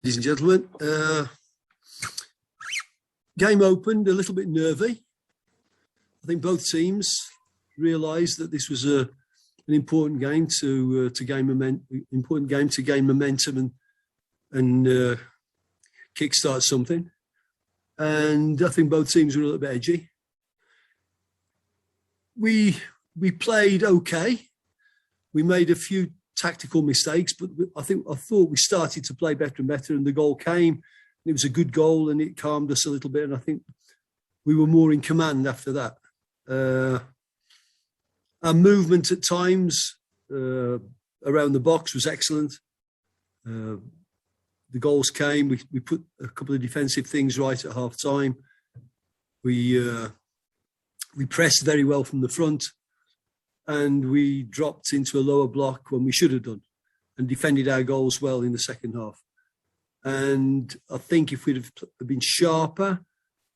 Ladies and gentlemen, game opened a little bit nervy. I think both teams realised that this was an important game to gain momentum and kickstart something. And I think both teams were a little bit edgy. We played okay. We made a few tactical mistakes, but I thought we started to play better and better, and the goal came. It was a good goal, and it calmed us a little bit, and I think we were more in command after that. Our movement at times around the box was excellent. The goals came. We put a couple of defensive things right at half time. We pressed very well from the front, and we dropped into a lower block when we should have done, and defended our goals well in the second half. And I think if we'd have been sharper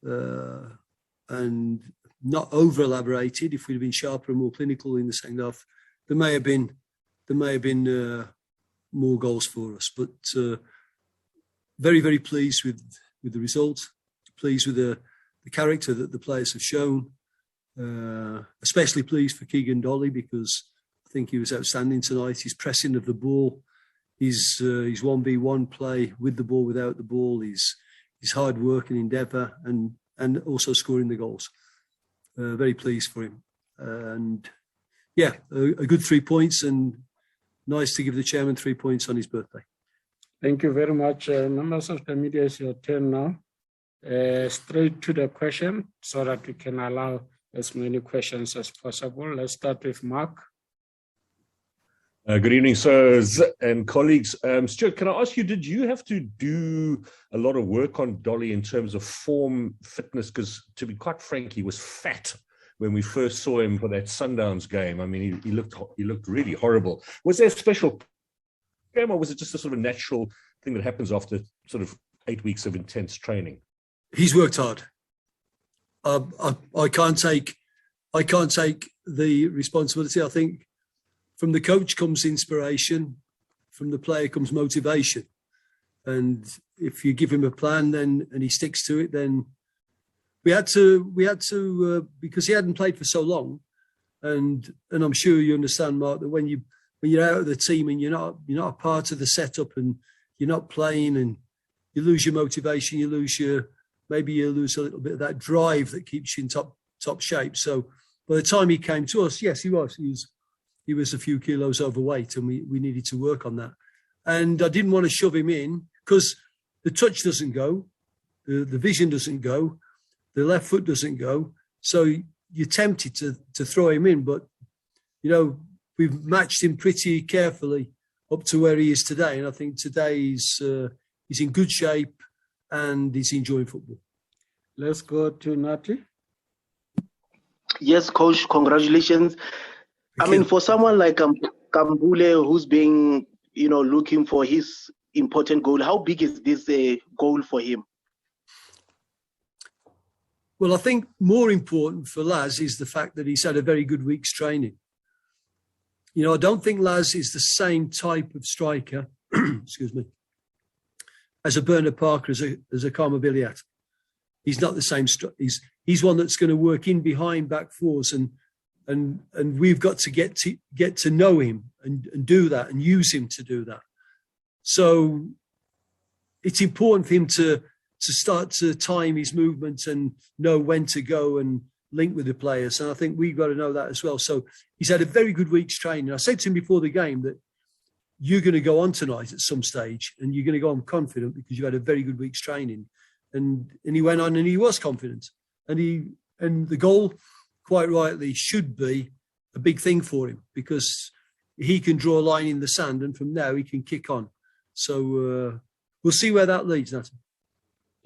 and not over elaborated, if we'd have been sharper and more clinical in the second half, there may have been more goals for us. But very, very pleased with the result. Pleased with the character that the players have shown. Especially pleased for Keegan Dolly, because I think he was outstanding tonight. His pressing of the ball, his 1v1 play with the ball, without the ball, his hard work and endeavour, and also scoring the goals. Very pleased for him. And yeah, a good 3 points, and nice to give the chairman 3 points on his birthday. Thank you very much. Members of the media, it's your turn now. Straight to the question so that we can allow as many questions as possible. Let's start with Mark. Good evening, sirs and colleagues. Stuart, can I ask you, did you have to do a lot of work on Dolly in terms of form, fitness? Because to be quite frank, he was fat when we first saw him for that Sundowns game. I mean, he looked really horrible. Was there a special program, or was it just a sort of natural thing that happens after sort of 8 weeks of intense training? He's worked hard. I can't take the responsibility. I think from the coach comes inspiration, from the player comes motivation, and if you give him a plan, and he sticks to it, then we had to because he hadn't played for so long, and I'm sure you understand, Mark, that when you're out of the team and you're not a part of the setup and you're not playing, and you lose your motivation, maybe you lose a little bit of that drive that keeps you in top shape. So by the time he came to us, yes, he was a few kilos overweight, and we needed to work on that. And I didn't want to shove him in because the touch doesn't go, the vision doesn't go, the left foot doesn't go. So you're tempted to throw him in, but we've matched him pretty carefully up to where he is today. And I think today he's in good shape, and he's enjoying football. Let's go to Nati. Yes, coach, congratulations. I mean, for someone like Kambule, who's been, looking for his important goal, how big is this goal for him? Well, I think more important for Laz is the fact that he's had a very good week's training. I don't think Laz is the same type of striker, excuse me, as a Bernard Parker, as a Karma Biliat. He's not the same. He's one that's going to work in behind back fours, and we've got to get to know him and do that and use him to do that. So it's important for him to start to time his movements and know when to go and link with the players. And I think we've got to know that as well. So he's had a very good week's training. I said to him before the game that you're going to go on tonight at some stage, and you're going to go on confident because you had a very good week's training. And he went on, and he was confident. And the goal, quite rightly, should be a big thing for him, because he can draw a line in the sand, and from now he can kick on. So we'll see where that leads, Nathan.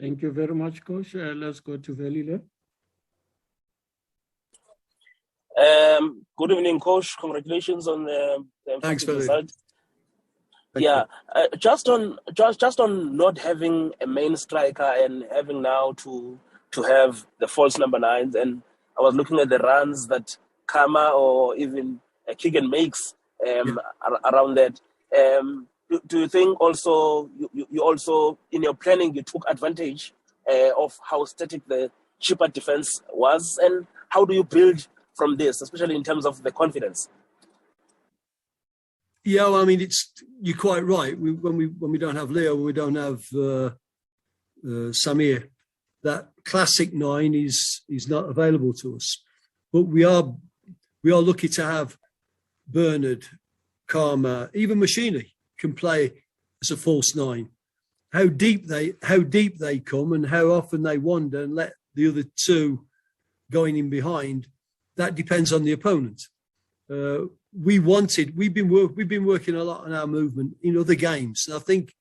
Thank you very much, Coach. Let's go to Velile. Good evening, Coach. Congratulations on the Thanks, result. Just on not having a main striker and having now to have the false number 9s, and I was looking at the runs that Kama or even Keegan makes around that. do you think also you also in your planning you took advantage of how static the Chippa defense was, and how do you build from this, especially in terms of the confidence? Yeah, well, I mean, you're quite right. When we don't have Leo, we don't have Samir, that classic 9 is not available to us. But we are lucky to have Bernard, Karma, even Machini can play as a false 9. How deep they come and how often they wander and let the other 2 going in behind, that depends on the opponent. We've been working a lot on our movement in other games, and I think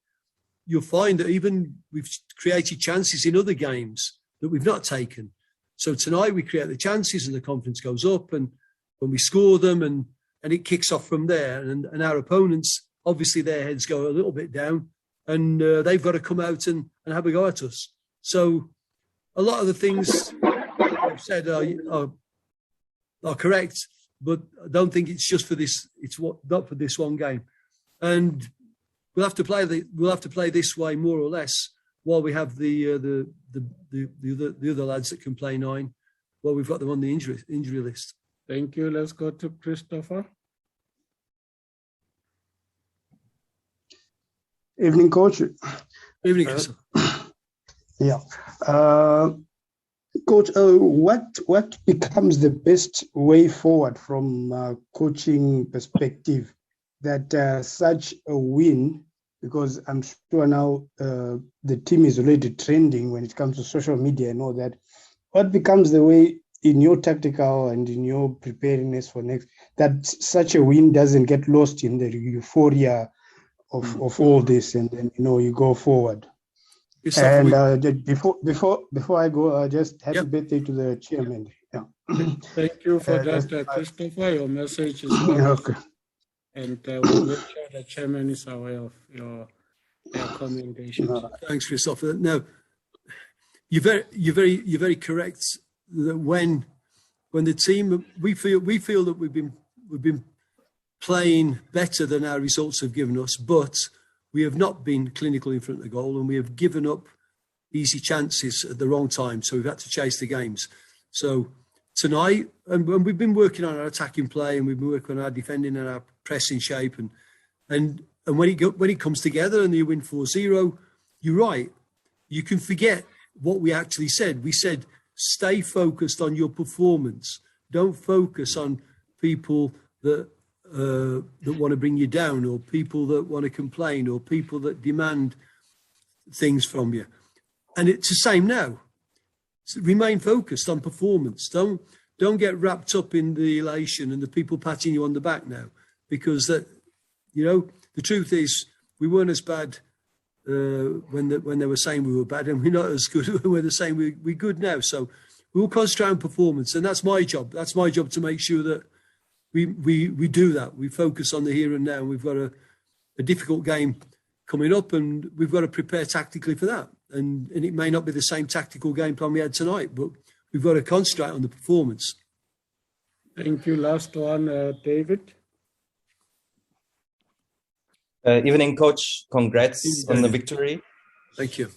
you'll find that even we've created chances in other games that we've not taken. So tonight we create the chances and the confidence goes up, and when we score them and it kicks off from there, and our opponents, obviously their heads go a little bit down, and they've got to come out and have a go at us. So a lot of the things I've said are correct, but I don't think it's just for this. Not for this one game, and we'll have to play this way more or less while we have the other lads that can play 9. While we've got them on the injury list. Thank you. Let's go to Christopher. Evening, Coach. Evening, Christopher. Yeah. Coach, what becomes the best way forward from a coaching perspective that such a win, because I'm sure now the team is already trending when it comes to social media and all that, what becomes the way in your tactical and in your preparedness for next, that such a win doesn't get lost in the euphoria of all this, and then you go forward? And before I go, just happy birthday to the chairman. Yeah. Thank you for that, Christopher. Your message is okay. And we'll make sure the chairman is aware of your commendations. Thanks, Christopher. No, you're very correct that when the team, we feel that we've been playing better than our results have given us, but we have not been clinical in front of the goal, and we have given up easy chances at the wrong time. So we've had to chase the games. So tonight, and we've been working on our attacking play, and we've been working on our defending and our pressing shape, and when it comes together and you win 4-0, you're right. You can forget what we actually said. We said, stay focused on your performance. Don't focus on people that want to bring you down, or people that want to complain, or people that demand things from you. And it's the same now. So remain focused on performance. Don't get wrapped up in the elation and the people patting you on the back now, because the truth is we weren't as bad when they were saying we were bad, and we're not as good when we're saying we're good now. So we'll concentrate on performance, and that's my job. That's my job to make sure that we do that. We focus on the here and now. We've got a difficult game coming up, and we've got to prepare tactically for that. And it may not be the same tactical game plan we had tonight, but we've got to concentrate on the performance. Thank you. Last one, David. Evening, Coach. Congrats on the victory. Thank you.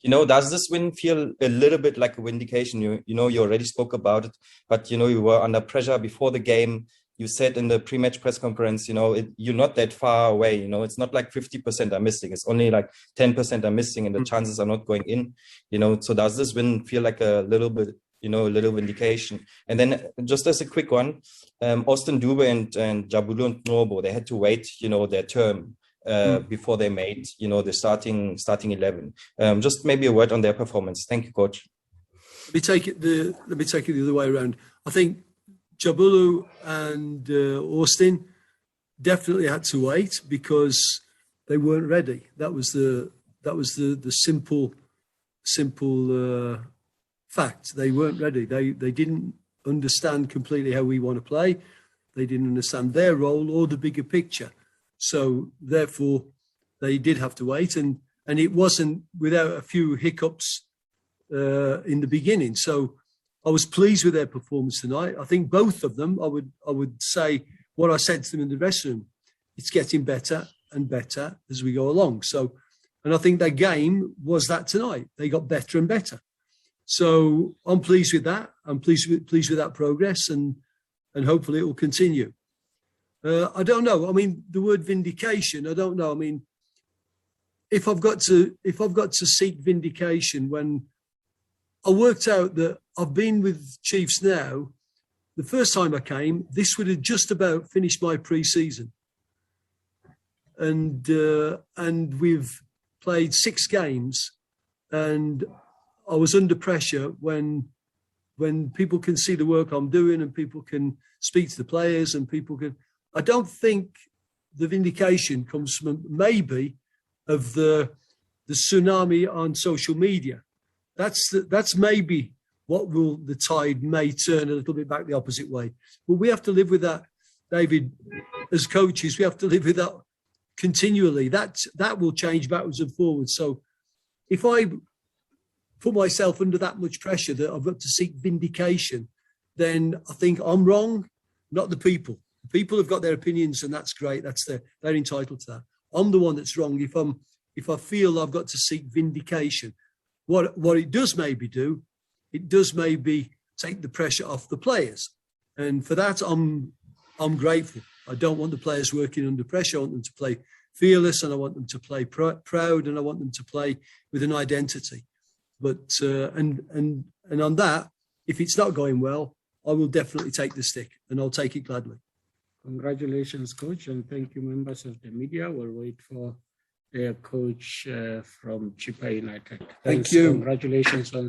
Does this win feel a little bit like a vindication? You already spoke about it, but you were under pressure before the game. You said in the pre-match press conference, you're not that far away. It's not like 50% are missing. It's only like 10% are missing, and the chances are not going in. So does this win feel like a little bit, a little vindication? And then just as a quick one, Austin Dube and Jabulu and Nobo, they had to wait, their term before they made, the starting 11. Just maybe a word on their performance. Thank you, Coach. Let me take it the other way around. I think Jabulu and Austin definitely had to wait because they weren't ready. That was the simple fact. They weren't ready. They didn't understand completely how we want to play. They didn't understand their role or the bigger picture. So therefore, they did have to wait, and it wasn't without a few hiccups in the beginning. So I was pleased with their performance tonight. I think both of them. I would say what I said to them in the dressing room. it's getting better and better as we go along. So, and I think their game was that tonight. They got better and better. So I'm pleased with that. I'm pleased with that progress, and hopefully it will continue. I don't know. I mean, the word vindication, I don't know. I mean, if I've got to seek vindication, when I worked out that I've been with Chiefs now, the first time I came, this would have just about finished my pre-season. And we've played 6 games, and I was under pressure when people can see the work I'm doing and people can speak to the players and people can. I don't think the vindication comes from maybe of the tsunami on social media. That's maybe what the tide may turn a little bit back the opposite way. But we have to live with that, David. As coaches, we have to live with that continually. That will change backwards and forwards. So if I put myself under that much pressure that I've got to seek vindication, then I think I'm wrong, not the people. The people have got their opinions, and that's great. They're entitled to that. I'm the one that's wrong if I feel I've got to seek vindication. What it does maybe do, it does maybe take the pressure off the players, and for that I'm grateful. I don't want the players working under pressure. I want them to play fearless, and I want them to play proud, and I want them to play with an identity. But and on that, if it's not going well, I will definitely take the stick, and I'll take it gladly. Congratulations, coach, and thank you, members of the media. We'll wait for their coach from Chippa United. Thank you. Congratulations on